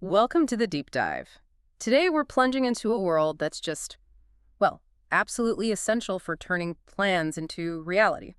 Welcome to the deep dive. Today we're plunging into a world that's just, well, absolutely essential for turning plans into reality.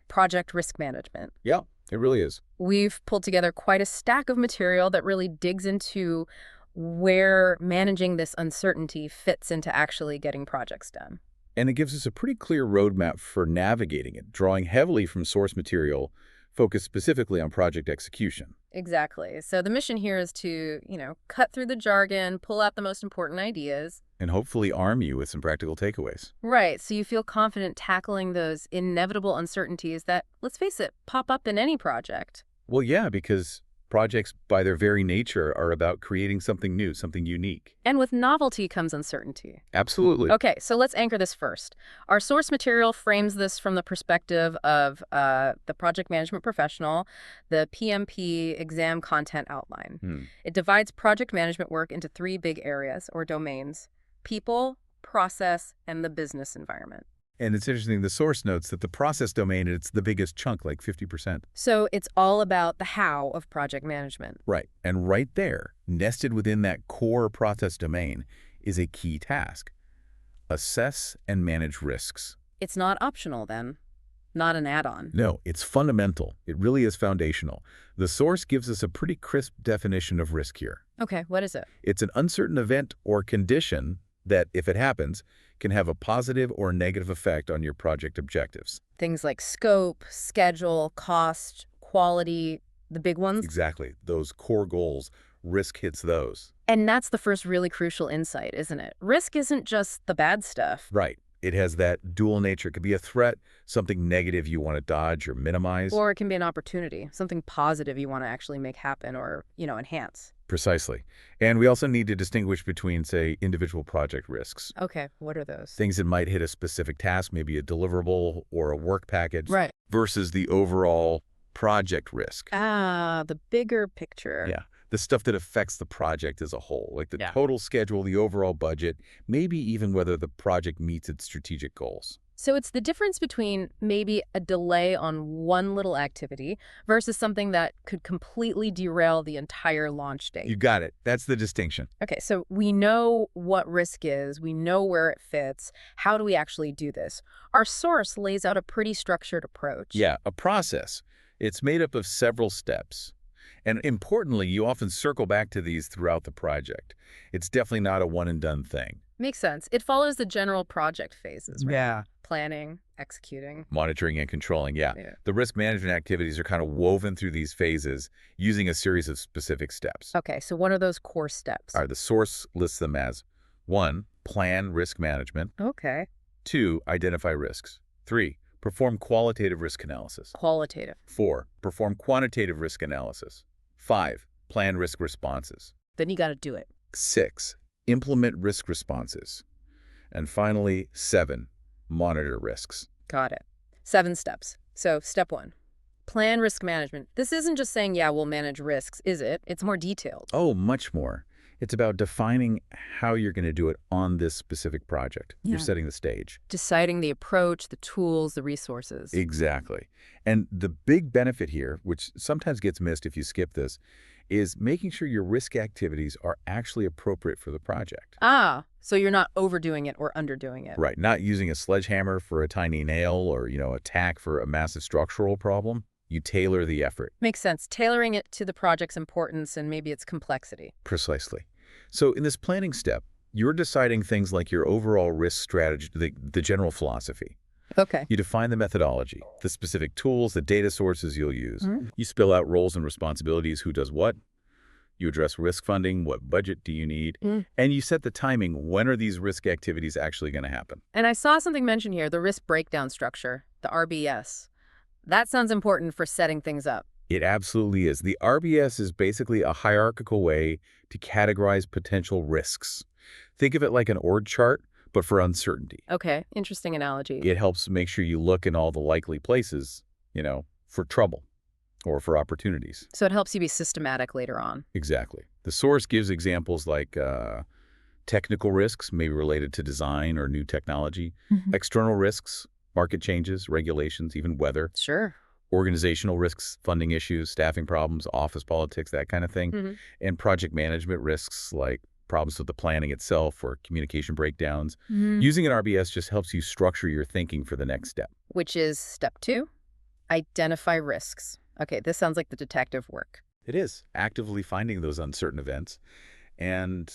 Project risk management. Yeah, it really is. We've pulled together quite a stack of material that really digs into where managing this uncertainty fits into actually getting projects done. And it gives us a pretty clear roadmap for navigating it, drawing heavily from source material focused specifically on project execution. Exactly. So the mission here is to, cut through the jargon, pull out the most important ideas. And hopefully arm you with some practical takeaways. Right, so you feel confident tackling those inevitable uncertainties that, let's face it, pop up in any project. Well, yeah, because projects by their very nature are about creating something new, something unique. And with novelty comes uncertainty. Absolutely. Okay, so let's anchor this first. Our source material frames this from the perspective of the project management professional, the PMP exam content outline. It divides project management work into three big areas or domains: people, process, and the business environment. And it's interesting, the source notes that the process domain, it's the biggest chunk, like 50%. So it's all about the how of project management. Right. And right there, nested within that core process domain, is a key task: assess and manage risks. It's not optional then, not an add-on. No, it's fundamental. It really is foundational. The source gives us a pretty crisp definition of risk here. Okay, what is it? It's an uncertain event or condition that, if it happens, can have a positive or negative effect on your project objectives. Things like scope, schedule, cost, quality, the big ones. Exactly. Those core goals, risk hits those. And that's the first really crucial insight, isn't it? Risk isn't just the bad stuff. Right. It has that dual nature. It could be a threat, something negative you want to dodge or minimize. Or it can be an opportunity, something positive you want to actually make happen or, enhance. Precisely. And we also need to distinguish between, say, individual project risks. Okay, what are those? Things that might hit a specific task, maybe a deliverable or a work package. Right. Versus the overall project risk. Ah, the bigger picture. Yeah. The stuff that affects the project as a whole, like the total schedule, the overall budget, maybe even whether the project meets its strategic goals. So it's the difference between maybe a delay on one little activity versus something that could completely derail the entire launch date. You got it. That's the distinction. Okay, so we know what risk is. We know where it fits. How do we actually do this? Our source lays out a pretty structured approach. Yeah, a process. It's made up of several steps. And importantly, you often circle back to these throughout the project. It's definitely not a one-and-done thing. Makes sense. It follows the general project phases, right? Yeah. Planning, executing. Monitoring and controlling, yeah. The risk management activities are kind of woven through these phases using a series of specific steps. Okay, so what are those core steps? All right, the source lists them as 1, plan risk management. Okay. 2, identify risks. 3, perform qualitative risk analysis. Qualitative. 4, perform quantitative risk analysis. 5, plan risk responses. Then you got to do it. 6, implement risk responses. And finally, 7, monitor risks. Got it. 7 steps. So step 1, plan risk management. This isn't just saying, yeah, we'll manage risks, is it? It's more detailed. Oh, much more. It's about defining how you're going to do it on this specific project. Yeah. You're setting the stage. Deciding the approach, the tools, the resources. Exactly. And the big benefit here, which sometimes gets missed if you skip this, is making sure your risk activities are actually appropriate for the project. Ah, so you're not overdoing it or underdoing it. Right. Not using a sledgehammer for a tiny nail or, a tack for a massive structural problem. You tailor the effort. Makes sense. Tailoring it to the project's importance and maybe its complexity. Precisely. So in this planning step, you're deciding things like your overall risk strategy, the general philosophy. Okay. You define the methodology, the specific tools, the data sources you'll use. You spill out roles and responsibilities, who does what. You address risk funding, what budget do you need, and you set the timing. When are these risk activities actually going to happen? And I saw something mentioned here, the risk breakdown structure, the RBS. That sounds important for setting things up. It absolutely is. The RBS is basically a hierarchical way to categorize potential risks. Think of it like an org chart, but for uncertainty. Okay, interesting analogy. It helps make sure you look in all the likely places, for trouble or for opportunities. So it helps you be systematic later on. Exactly. The source gives examples like technical risks, maybe related to design or new technology, external risks, market changes, regulations, even weather. Sure. Organizational risks, funding issues, staffing problems, office politics, that kind of thing. And project management risks like problems with the planning itself or communication breakdowns. Using an RBS just helps you structure your thinking for the next step. Which is step 2, identify risks. Okay, this sounds like the detective work. It is actively finding those uncertain events and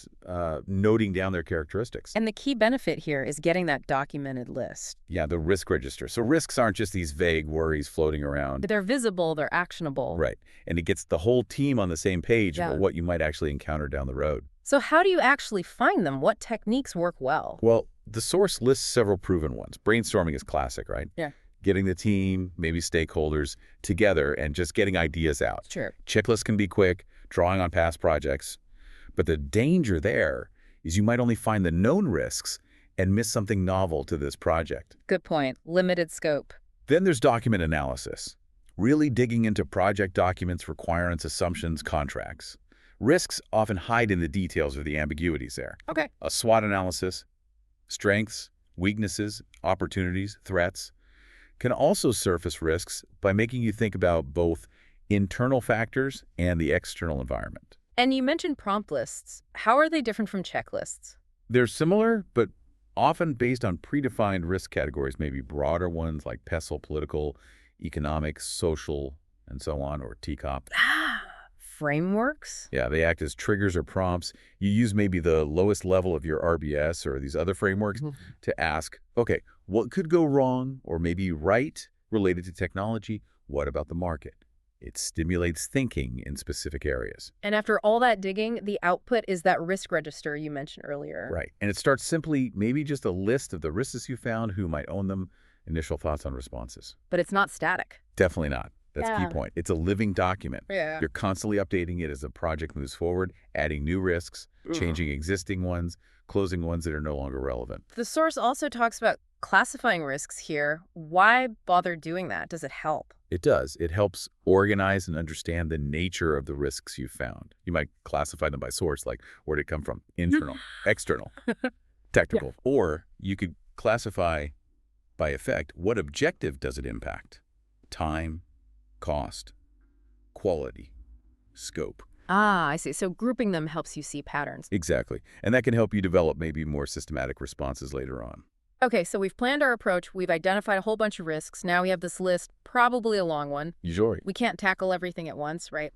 noting down their characteristics. And the key benefit here is getting that documented list. Yeah, the risk register. So risks aren't just these vague worries floating around. They're visible, they're actionable. Right. And it gets the whole team on the same page about what you might actually encounter down the road. So how do you actually find them? What techniques work well? Well, the source lists several proven ones. Brainstorming is classic, right? Yeah. Getting the team, maybe stakeholders, together and just getting ideas out. Sure. Checklists can be quick, drawing on past projects. But the danger there is you might only find the known risks and miss something novel to this project. Good point. Limited scope. Then there's document analysis, really digging into project documents, requirements, assumptions, contracts. Risks often hide in the details or the ambiguities there. Okay. A SWOT analysis, strengths, weaknesses, opportunities, threats, can also surface risks by making you think about both internal factors and the external environment. And you mentioned prompt lists. How are they different from checklists? They're similar, but often based on predefined risk categories, maybe broader ones like PESTLE, political, economic, social, and so on, or TCOP. Frameworks? Yeah, they act as triggers or prompts. You use maybe the lowest level of your RBS or these other frameworks to ask, okay, what could go wrong or maybe right related to technology? What about the market? It stimulates thinking in specific areas. And after all that digging, the output is that risk register you mentioned earlier. Right. And it starts simply maybe just a list of the risks you found, who might own them, initial thoughts on responses. But it's not static. Definitely not. That's the key point. It's a living document. Yeah. You're constantly updating it as the project moves forward, adding new risks, changing existing ones, closing ones that are no longer relevant. The source also talks about classifying risks here. Why bother doing that? Does it help? It does. It helps organize and understand the nature of the risks you found. You might classify them by source, like where did it come from? Internal, external, technical. Yeah. Or you could classify by effect. What objective does it impact? Time, cost, quality, scope. Ah, I see. So grouping them helps you see patterns. Exactly. And that can help you develop maybe more systematic responses later on. Okay, so we've planned our approach. We've identified a whole bunch of risks. Now we have this list, probably a long one. Usually. We can't tackle everything at once, right?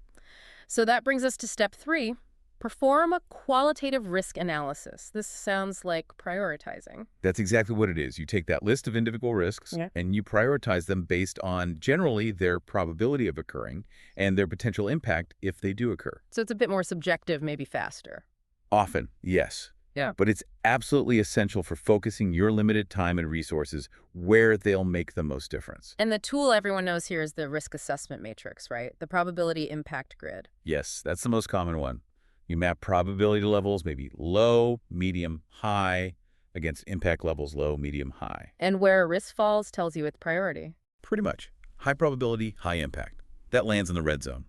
So that brings us to step 3. Perform a qualitative risk analysis. This sounds like prioritizing. That's exactly what it is. You take that list of individual risks and you prioritize them based on generally their probability of occurring and their potential impact if they do occur. So it's a bit more subjective, maybe faster. Often, yes. Yeah. But it's absolutely essential for focusing your limited time and resources where they'll make the most difference. And the tool everyone knows here is the risk assessment matrix, right? The probability impact grid. Yes, that's the most common one. You map probability levels, maybe low, medium, high, against impact levels low, medium, high. And where a risk falls tells you its priority. Pretty much. High probability, high impact. That lands in the red zone.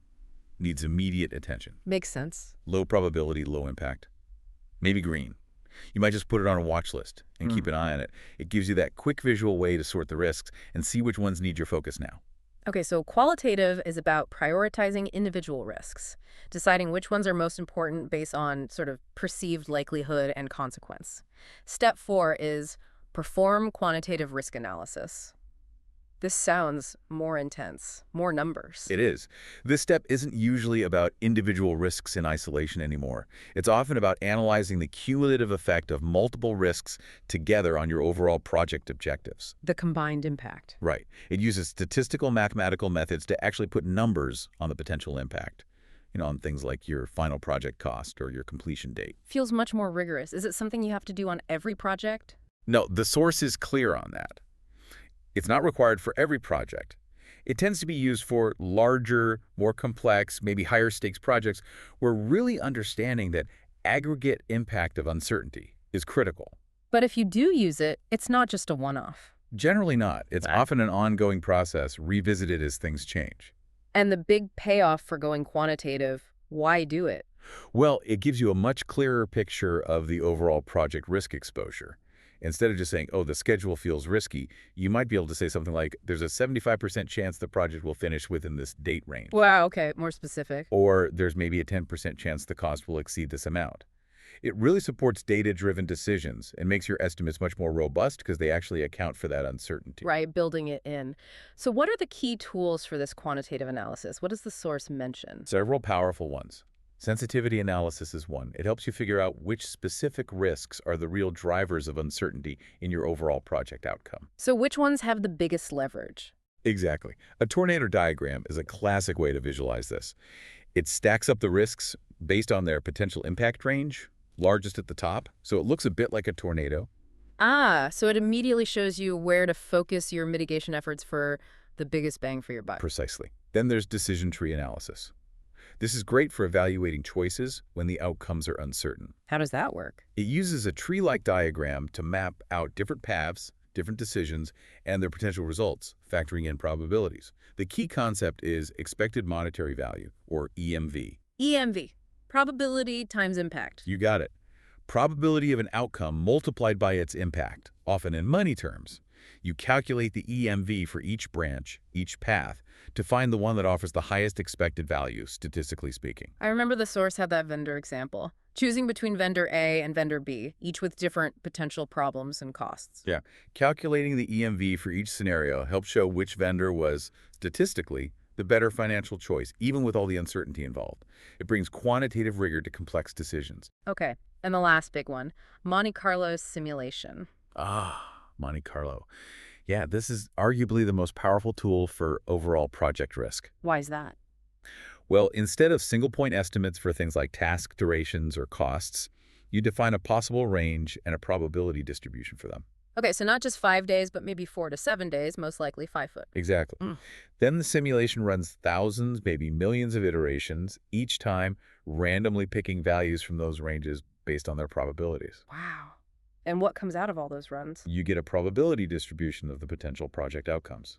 Needs immediate attention. Makes sense. Low probability, low impact. Maybe green. You might just put it on a watch list and keep an eye on it. It gives you that quick visual way to sort the risks and see which ones need your focus now. Okay, so qualitative is about prioritizing individual risks, deciding which ones are most important based on sort of perceived likelihood and consequence. Step 4 is perform quantitative risk analysis. This sounds more intense, more numbers. It is. This step isn't usually about individual risks in isolation anymore. It's often about analyzing the cumulative effect of multiple risks together on your overall project objectives. The combined impact. Right. It uses statistical mathematical methods to actually put numbers on the potential impact, on things like your final project cost or your completion date. Feels much more rigorous. Is it something you have to do on every project? No, the source is clear on that. It's not required for every project. It tends to be used for larger, more complex, maybe higher stakes projects where really understanding that aggregate impact of uncertainty is critical. But if you do use it, it's not just a one-off. Generally not. It's often an ongoing process, revisited as things change. And the big payoff for going quantitative, why do it? Well, it gives you a much clearer picture of the overall project risk exposure. Instead of just saying, oh, the schedule feels risky, you might be able to say something like, there's a 75% chance the project will finish within this date range. Wow, okay, more specific. Or there's maybe a 10% chance the cost will exceed this amount. It really supports data-driven decisions and makes your estimates much more robust because they actually account for that uncertainty. Right, building it in. So what are the key tools for this quantitative analysis? What does the source mention? Several powerful ones. Sensitivity analysis is one. It helps you figure out which specific risks are the real drivers of uncertainty in your overall project outcome. So which ones have the biggest leverage? Exactly. A tornado diagram is a classic way to visualize this. It stacks up the risks based on their potential impact range, largest at the top, so it looks a bit like a tornado. Ah, so it immediately shows you where to focus your mitigation efforts for the biggest bang for your buck. Precisely. Then there's decision tree analysis. This is great for evaluating choices when the outcomes are uncertain. How does that work? It uses a tree-like diagram to map out different paths, different decisions, and their potential results, factoring in probabilities. The key concept is expected monetary value, or EMV. EMV, probability times impact. You got it. Probability of an outcome multiplied by its impact, often in money terms. You calculate the EMV for each branch, each path, to find the one that offers the highest expected value, statistically speaking. I remember the source had that vendor example. Choosing between vendor A and vendor B, each with different potential problems and costs. Yeah. Calculating the EMV for each scenario helps show which vendor was, statistically, the better financial choice, even with all the uncertainty involved. It brings quantitative rigor to complex decisions. Okay, and the last big one, Monte Carlo simulation. Monte Carlo. Yeah, this is arguably the most powerful tool for overall project risk. Why is that? Well, instead of single-point estimates for things like task durations or costs, you define a possible range and a probability distribution for them. Okay, so not just 5 days, but maybe 4 to 7 days, most likely 5 foot. Exactly. Then the simulation runs thousands, maybe millions of iterations, each time randomly picking values from those ranges based on their probabilities. Wow. And what comes out of all those runs? You get a probability distribution of the potential project outcomes,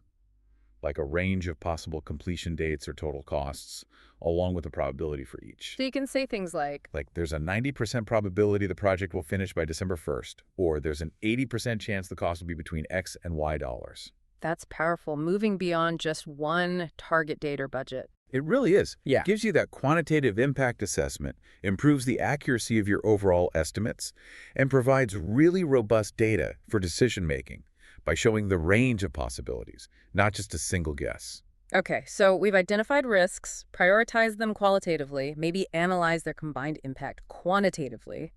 like a range of possible completion dates or total costs, along with a probability for each. So you can say things like There's a 90% probability the project will finish by December 1st, or there's an 80% chance the cost will be between X and Y dollars. that's powerful, moving beyond just one target date or budget. It really is. Yeah. It gives you that quantitative impact assessment, improves the accuracy of your overall estimates, and provides really robust data for decision-making by showing the range of possibilities, not just a single guess. Okay, so we've identified risks, prioritized them qualitatively, maybe analyzed their combined impact quantitatively.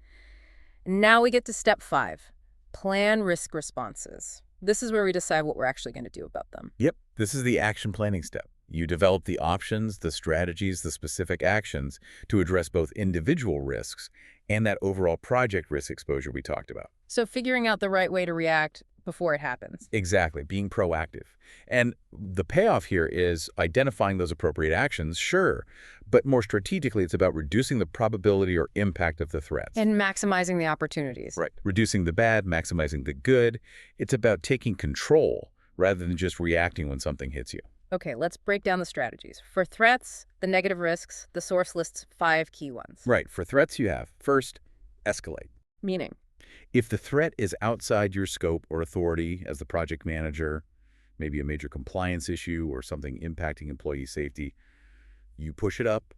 Now we get to step 5, plan risk responses. This is where we decide what we're actually going to do about them. Yep, this is the action planning step. You develop the options, the strategies, the specific actions to address both individual risks and that overall project risk exposure we talked about. So figuring out the right way to react before it happens. Exactly, being proactive. And the payoff here is identifying those appropriate actions, sure, but more strategically, it's about reducing the probability or impact of the threats. And maximizing the opportunities. Right. Reducing the bad, maximizing the good. It's about taking control rather than just reacting when something hits you. Okay, let's break down the strategies. For threats, the negative risks, the source lists 5 key ones. Right. For threats you have, first, escalate. Meaning? If the threat is outside your scope or authority as the project manager, maybe a major compliance issue or something impacting employee safety, you push it up.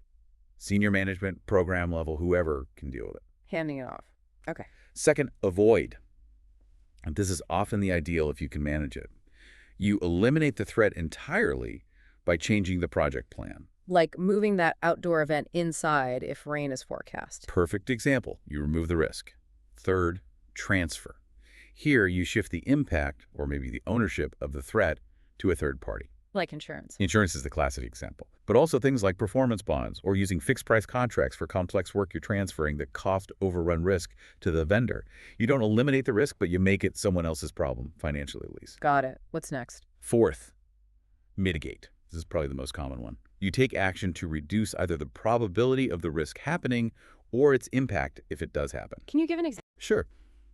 Senior management, program level, whoever can deal with it. Handing it off. Okay. Second, avoid. And this is often the ideal if you can manage it. You eliminate the threat entirely by changing the project plan. Like moving that outdoor event inside if rain is forecast. Perfect example. You remove the risk. Third, transfer. Here, you shift the impact, or maybe the ownership of the threat, to a third party. Like insurance. Insurance is the classic example. But also things like performance bonds or using fixed-price contracts for complex work you're transferring the cost overrun risk to the vendor. You don't eliminate the risk, but you make it someone else's problem, financially at least. Got it. What's next? Fourth, mitigate. This is probably the most common one. You take action to reduce either the probability of the risk happening or its impact if it does happen. Can you give an example? Sure.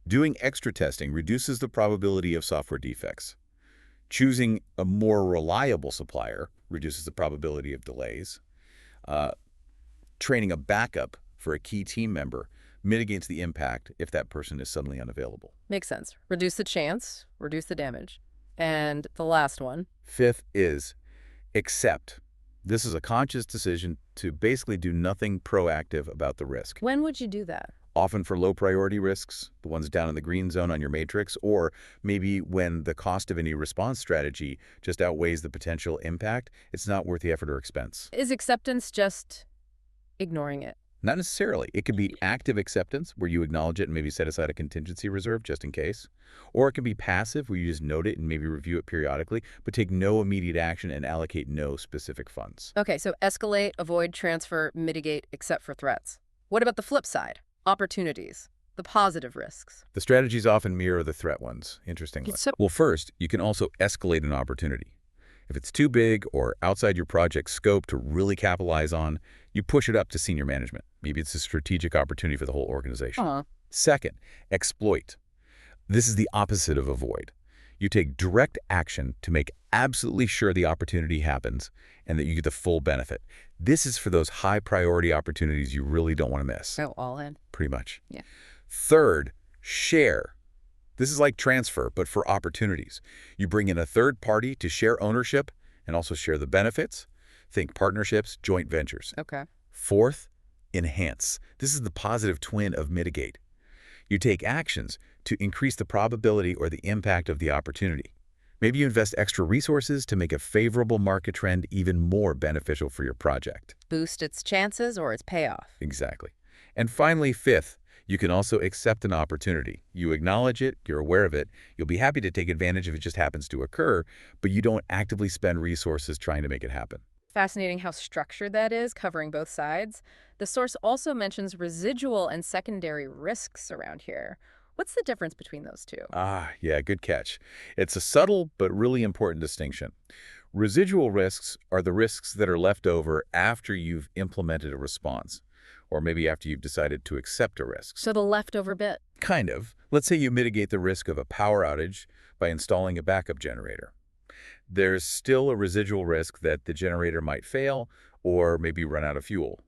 Doing extra testing reduces the probability of software defects. Choosing a more reliable supplier reduces the probability of delays. Training a backup for a key team member mitigates the impact if that person is suddenly unavailable. Makes sense. Reduce the chance, reduce the damage. And the last one. Fifth is accept. This is a conscious decision to basically do nothing proactive about the risk. When would you do that? Often for low priority risks, the ones down in the green zone on your matrix, or maybe when the cost of any response strategy just outweighs the potential impact, it's not worth the effort or expense. Is acceptance just ignoring it? Not necessarily. It could be active acceptance, where you acknowledge it and maybe set aside a contingency reserve just in case. Or it can be passive, where you just note it and maybe review it periodically, but take no immediate action and allocate no specific funds. Okay, so escalate, avoid, transfer, mitigate, except for threats. What about the flip side? Opportunities, the positive risks. The strategies often mirror the threat ones, interestingly. Well, first, you can also escalate an opportunity. If it's too big or outside your project's scope to really capitalize on, you push it up to senior management. Maybe it's a strategic opportunity for the whole organization. Second, exploit. This is the opposite of avoid. You take direct action to make absolutely sure the opportunity happens and that you get the full benefit. This is for those high priority opportunities you really don't want to miss. Go all in. Pretty much. Yeah. Third, share. This is like transfer, but for opportunities. You bring in a third party to share ownership and also share the benefits. Think partnerships, joint ventures. Okay. Fourth, enhance. This is the positive twin of mitigate. You take actions to increase the probability or the impact of the opportunity. Maybe you invest extra resources to make a favorable market trend even more beneficial for your project. Boost its chances or its payoff. Exactly. And finally, fifth, you can also accept an opportunity. You acknowledge it, you're aware of it, you'll be happy to take advantage if it just happens to occur, but you don't actively spend resources trying to make it happen. Fascinating how structured that is, covering both sides. The source also mentions residual and secondary risks around here. What's the difference between those two? Yeah, good catch. It's a subtle but really important distinction. Residual risks are the risks that are left over after you've implemented a response, or maybe after you've decided to accept a risk. So the leftover bit. Kind of. Let's say you mitigate the risk of a power outage by installing a backup generator. There's still a residual risk that the generator might fail or maybe run out of fuel.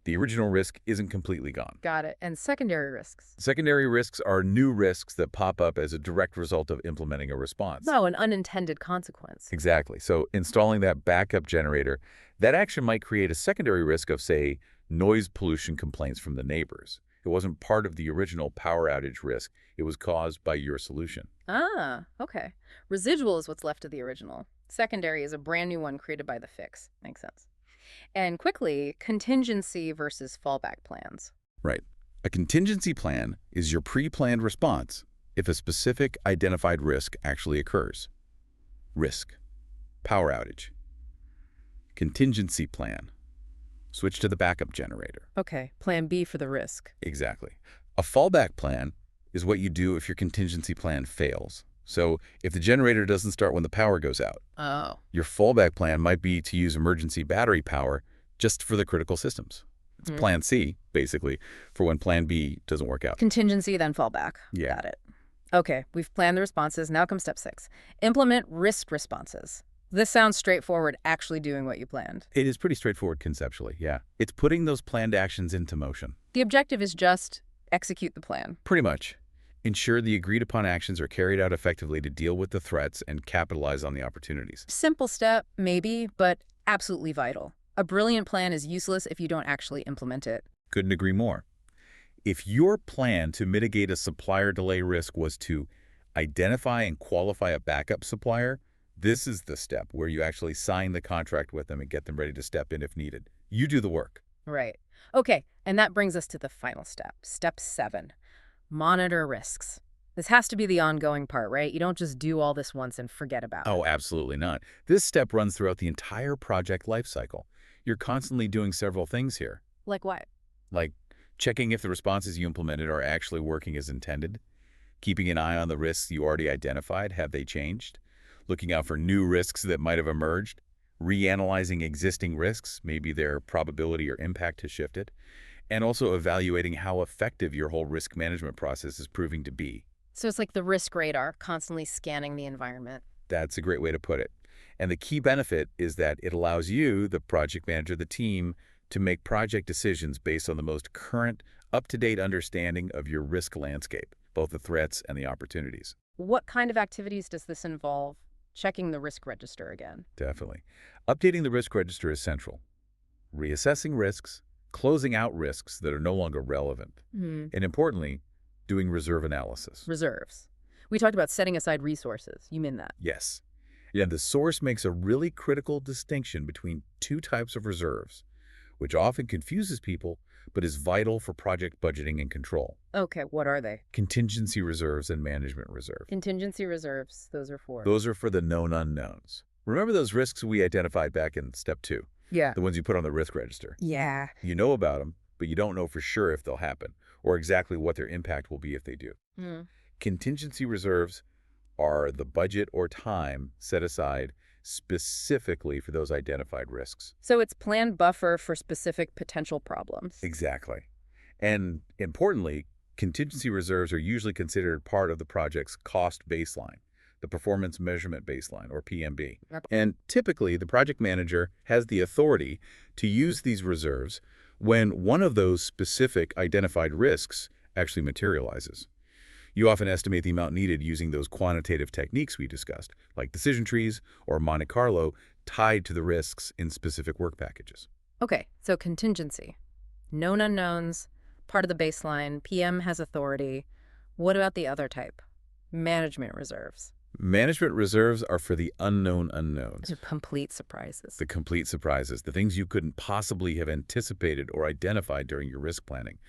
The original risk isn't completely gone. Got it. And secondary risks? Secondary risks are new risks that pop up as a direct result of implementing a response. No, an unintended consequence. Exactly. So installing that backup generator, that action might create a secondary risk of, say, noise pollution complaints from the neighbors. It wasn't part of the original power outage risk. It was caused by your solution. Okay. Residual is what's left of the original. Secondary is a brand new one created by the fix. Makes sense. And quickly, contingency versus fallback plans. Right. A contingency plan is your pre-planned response if a specific identified risk actually occurs. Risk. Power outage. Contingency plan. Switch to the backup generator. Okay, plan B for the risk. Exactly. A fallback plan is what you do if your contingency plan fails. So if the generator doesn't start when the power goes out, your fallback plan might be to use emergency battery power just for the critical systems. It's plan C, basically, for when plan B doesn't work out. Contingency, then fallback. Yeah. Got it. Okay, we've planned the responses. Now comes step 6. Implement risk responses. This sounds straightforward, actually doing what you planned. It is pretty straightforward conceptually, yeah. It's putting those planned actions into motion. The objective is just execute the plan. Pretty much. Ensure the agreed-upon actions are carried out effectively to deal with the threats and capitalize on the opportunities. Simple step, maybe, but absolutely vital. A brilliant plan is useless if you don't actually implement it. Couldn't agree more. If your plan to mitigate a supplier delay risk was to identify and qualify a backup supplier, this is the step where you actually sign the contract with them and get them ready to step in if needed. You do the work. Right. Okay, and that brings us to the final step, step 7. Monitor risks. This has to be the ongoing part, right? You don't just do all this once and forget about it. Oh, absolutely not. This step runs throughout the entire project lifecycle. You're constantly doing several things here. Like what? Like checking if the responses you implemented are actually working as intended, keeping an eye on the risks you already identified, have they changed, looking out for new risks that might have emerged, reanalyzing existing risks, maybe their probability or impact has shifted, and also evaluating how effective your whole risk management process is proving to be. So it's like the risk radar, constantly scanning the environment. That's a great way to put it. And the key benefit is that it allows you, the project manager, the team, to make project decisions based on the most current, up-to-date understanding of your risk landscape, both the threats and the opportunities. What kind of activities does this involve? Checking the risk register again. Definitely. Updating the risk register is central. Reassessing risks, closing out risks that are no longer relevant, and importantly, doing reserve analysis. Reserves. We talked about setting aside resources. You mean that? Yes. Yeah, the source makes a really critical distinction between two types of reserves, which often confuses people, but is vital for project budgeting and control. Okay, what are they? Contingency reserves and management reserve. Contingency reserves, those are for? Those are for the known unknowns. Remember those risks we identified back in step 2? Yeah. The ones you put on the risk register. Yeah. You know about them, but you don't know for sure if they'll happen or exactly what their impact will be if they do. Contingency reserves are the budget or time set aside specifically for those identified risks. So it's planned buffer for specific potential problems. Exactly. And importantly, contingency reserves are usually considered part of the project's cost baseline, the performance measurement baseline, or PMB. And typically, the project manager has the authority to use these reserves when one of those specific identified risks actually materializes. You often estimate the amount needed using those quantitative techniques we discussed, like decision trees or Monte Carlo, tied to the risks in specific work packages. Okay, so contingency. Known unknowns, part of the baseline, PM has authority. What about the other type? Management reserves. Management reserves are for the unknown unknowns. The complete surprises. The complete surprises, the things you couldn't possibly have anticipated or identified during your risk planning.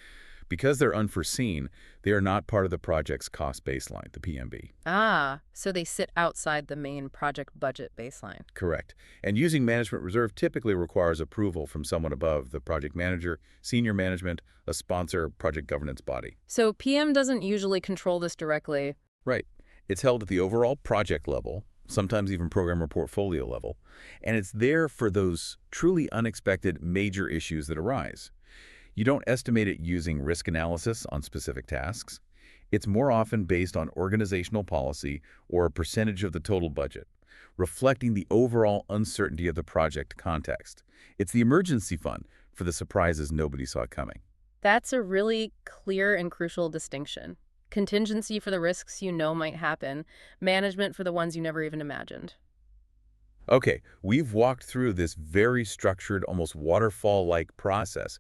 Because they're unforeseen, they are not part of the project's cost baseline, the PMB. Ah, so they sit outside the main project budget baseline. Correct. And using management reserve typically requires approval from someone above the project manager, senior management, a sponsor, project governance body. So PM doesn't usually control this directly. Right. It's held at the overall project level, sometimes even program or portfolio level, and it's there for those truly unexpected major issues that arise. You don't estimate it using risk analysis on specific tasks. It's more often based on organizational policy or a percentage of the total budget, reflecting the overall uncertainty of the project context. It's the emergency fund for the surprises nobody saw coming. That's a really clear and crucial distinction. Contingency for the risks you know might happen, management for the ones you never even imagined. Okay, we've walked through this very structured, almost waterfall-like process.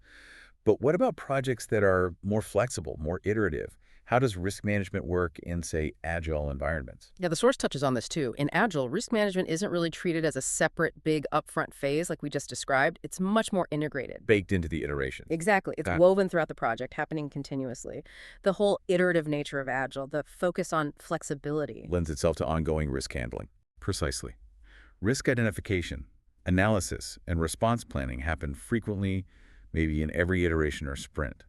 But what about projects that are more flexible, more iterative? How does risk management work in, say, agile environments? Yeah, the source touches on this too. In Agile, risk management isn't really treated as a separate, big upfront phase like we just described. It's much more integrated. Baked into the iteration. Exactly. It's woven throughout the project, happening continuously. The whole iterative nature of Agile, the focus on flexibility, lends itself to ongoing risk handling. Precisely. Risk identification, analysis, and response planning happen frequently, maybe in every iteration or sprint.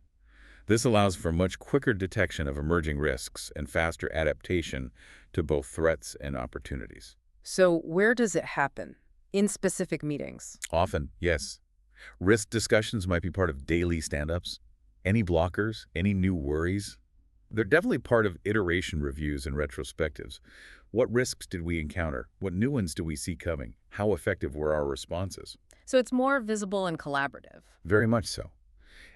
This allows for much quicker detection of emerging risks and faster adaptation to both threats and opportunities. So where does it happen? In specific meetings? Often, yes. Risk discussions might be part of daily stand-ups. Any blockers, any new worries? They're definitely part of iteration reviews and retrospectives. What risks did we encounter? What new ones do we see coming? How effective were our responses? So it's more visible and collaborative. Very much so.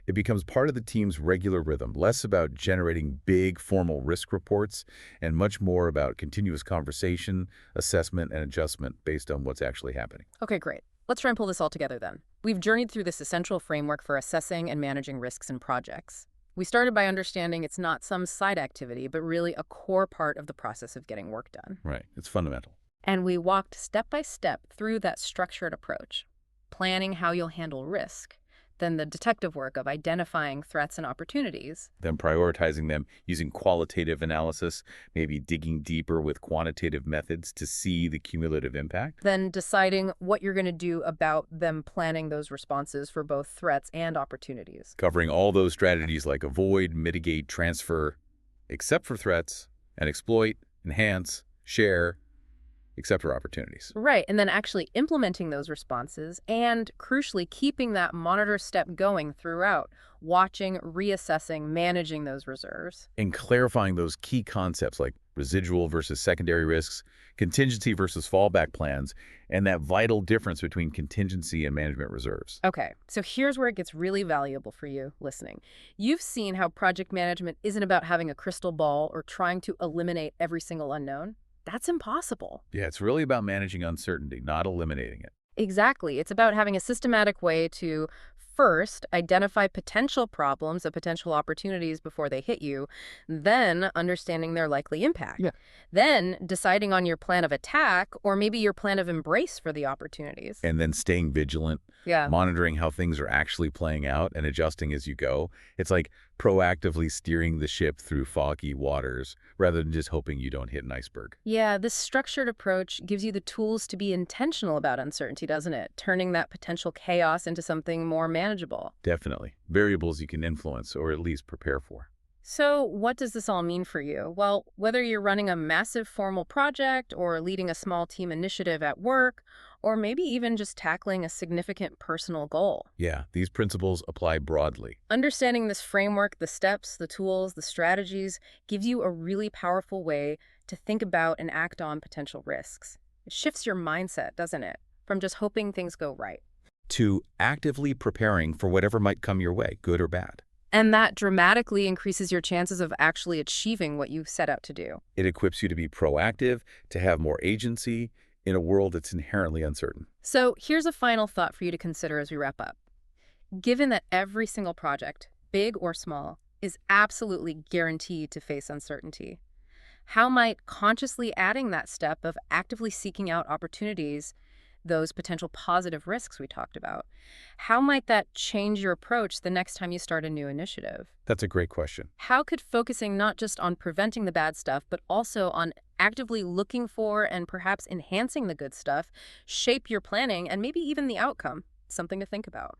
It becomes part of the team's regular rhythm, less about generating big, formal risk reports, and much more about continuous conversation, assessment, and adjustment based on what's actually happening. Okay, great. Let's try and pull this all together then. We've journeyed through this essential framework for assessing and managing risks in projects. We started by understanding it's not some side activity, but really a core part of the process of getting work done. Right. It's fundamental. And we walked step by step through that structured approach, planning how you'll handle risk, then the detective work of identifying threats and opportunities. Then prioritizing them using qualitative analysis, maybe digging deeper with quantitative methods to see the cumulative impact. Then deciding what you're going to do about them, planning those responses for both threats and opportunities. Covering all those strategies like avoid, mitigate, transfer, except for threats, and exploit, enhance, share, except for opportunities. Right, and then actually implementing those responses and, crucially, keeping that monitor step going throughout, watching, reassessing, managing those reserves. And clarifying those key concepts like residual versus secondary risks, contingency versus fallback plans, and that vital difference between contingency and management reserves. Okay, so here's where it gets really valuable for you listening. You've seen how project management isn't about having a crystal ball or trying to eliminate every single unknown. That's impossible. Yeah, it's really about managing uncertainty, not eliminating it. Exactly. It's about having a systematic way to first identify potential problems and potential opportunities before they hit you, then understanding their likely impact. Yeah. Then deciding on your plan of attack or maybe your plan of embrace for the opportunities. And then staying vigilant, Yeah. monitoring how things are actually playing out and adjusting as you go. It's like proactively steering the ship through foggy waters rather than just hoping you don't hit an iceberg. Yeah, this structured approach gives you the tools to be intentional about uncertainty, doesn't it? Turning that potential chaos into something more manageable. Definitely. Variables you can influence or at least prepare for. So what does this all mean for you? Well, whether you're running a massive formal project or leading a small team initiative at work, or maybe even just tackling a significant personal goal. Yeah, these principles apply broadly. Understanding this framework, the steps, the tools, the strategies, gives you a really powerful way to think about and act on potential risks. It shifts your mindset, doesn't it? From just hoping things go right. To actively preparing for whatever might come your way, good or bad. And that dramatically increases your chances of actually achieving what you set out to do. It equips you to be proactive, to have more agency in a world that's inherently uncertain. So here's a final thought for you to consider as we wrap up. Given that every single project, big or small, is absolutely guaranteed to face uncertainty, how might consciously adding that step of actively seeking out opportunities, those potential positive risks we talked about, how might that change your approach the next time you start a new initiative? That's a great question. How could focusing not just on preventing the bad stuff, but also on actively looking for and perhaps enhancing the good stuff shape your planning and maybe even the outcome? Something to think about.